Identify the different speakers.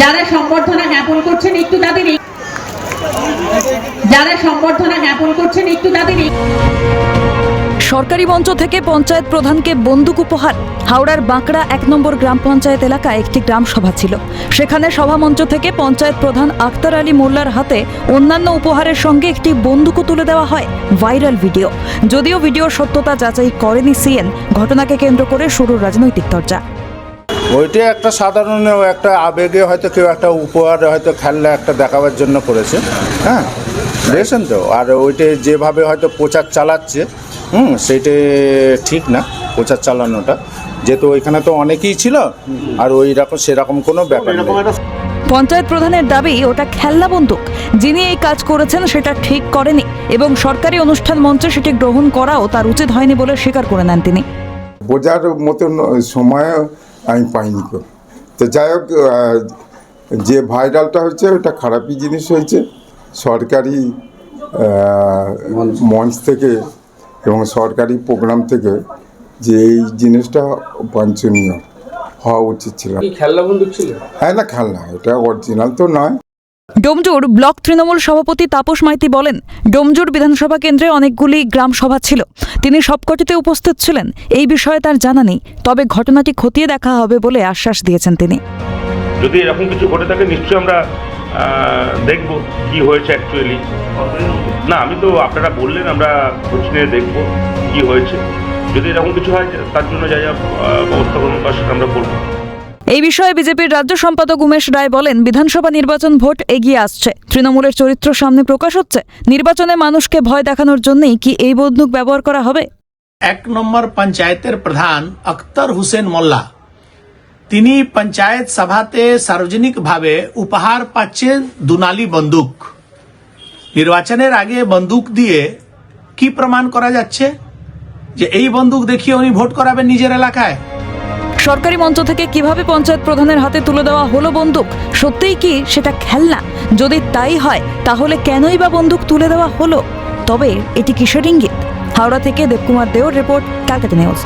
Speaker 1: যারা সম্বর্ধনা জ্ঞাপন করছেন একটু তাদের
Speaker 2: সরকারি মঞ্চ থেকে পঞ্চায়েত প্রধানকে বন্দুক উপহার। হাওড়ার বাঁকড়া 1 নম্বর গ্রাম পঞ্চায়েত এলাকায় একটি গ্রাম সভা ছিল। সেখানে সভা মঞ্চ থেকে পঞ্চায়েত প্রধান আক্তার আলী মোল্লার হাতে অন্যান্য উপহারের সঙ্গে একটি বন্দুকও তুলে দেওয়া হয়। Viral video. যদিও ভিডিওর সত্যতা যাচাই করেনি সিএন, ঘটনাকে কেন্দ্র করে শুরু রাজনৈতিক চর্চা।
Speaker 3: ওইটা একটা সাধারণ একটা আবেগে হয়তো কেউ একটা উপহার হয়তো খেলনা একটা দেখাবার জন্য করেছে। হ্যাঁ, দেখেছেন তো। আর ওইটা যেভাবে হয়তো প্রচার চালাচ্ছে, সেইটা ঠিক না প্রচার চালানোটা, যেহেতু ওইখানে তো অনেকেই ছিল আর ওই রকম সেরকম কোনো ব্যাপার নেই।
Speaker 2: পঞ্চায়েত প্রধানের দাবি ওটা খেলনা বন্দুক। যিনি এই কাজ করেছেন সেটা ঠিক করেনি এবং সরকারি অনুষ্ঠান মঞ্চে সেটি গ্রহণ করাও তার উচিত হয়নি বলে স্বীকার করে নেন তিনি।
Speaker 4: বোঝার মতন সময় আমি পাইনি তো। তো যাই হোক, যে ভাইরালটা হচ্ছে ওটা খারাপই জিনিস হয়েছে। সরকারি মঞ্চ থেকে এবং সরকারি প্রোগ্রাম থেকে যে এই জিনিসটা বাঞ্ছনীয় হওয়া উচিত ছিল।
Speaker 5: খেলনা বন্দুক ছিল?
Speaker 4: হ্যাঁ, না খেলনা, এটা অরিজিনাল তো নয়।
Speaker 2: ডোমজুর ব্লক তৃণমূল সভাপতি তাপস মাইতি বলেন, ডোমজুর বিধানসভা কেন্দ্রে অনেকগুলি গ্রাম সভা ছিল, তিনি সবকটিতে উপস্থিত ছিলেন। এই বিষয়ে তার জানা নেই, তবে ঘটনাটি খতিয়ে দেখা হবে বলে আশ্বাস দিয়েছেন তিনি।
Speaker 6: যদি এরকম কিছু ঘটে থাকে নিশ্চয়ই আমরা দেখব কি হয়েছে অ্যাকচুয়ালি। না, আমি তো আপনারা বললেন, আমরা খোঁজ নিয়ে দেখব কি হয়েছে। যদি এরকম কিছু হয় তার জন্য যা যা ব্যবস্থা গ্রহণ করা সেটা আমরা করব।
Speaker 2: এই বিষয়ে বিজেপির রাজ্য সম্পাদক উমেশ রায় বলেন, বিধানসভা নির্বাচন ভোট এগিয়ে আসছে, তৃণমূলের চরিত্র সামনে প্রকাশ হচ্ছে। নির্বাচনে মানুষকে ভয় দেখানোর জন্যই কি এই বন্দুক ব্যবহার করা হবে?
Speaker 7: 1 নম্বর পঞ্চায়েতের প্রধান আক্তার হোসেন মোল্লা তিনি পঞ্চায়েত সভাতে সার্বজনিকভাবে উপহার পাচ্ছেন দুনালি বন্দুক। নির্বাচনের আগে বন্দুক দিয়ে কি প্রমাণ করা যাচ্ছে যে এই বন্দুক দেখিয়ে উনি ভোট করাবেন নিজের এলাকায়?
Speaker 2: সরকারি মঞ্চ থেকে কিভাবে পঞ্চায়েত প্রধানের হাতে তুলে দেওয়া হলো বন্দুক? সত্যিই কি সেটা খেলনা? যদি তাই হয় তাহলে কেনই বা বন্দুক তুলে দেওয়া হলো? তবে এটি কিসের ইঙ্গিত? হাওড়া থেকে দেবকুমার দেওর রিপোর্ট, ক্যালকাটা নিউজ।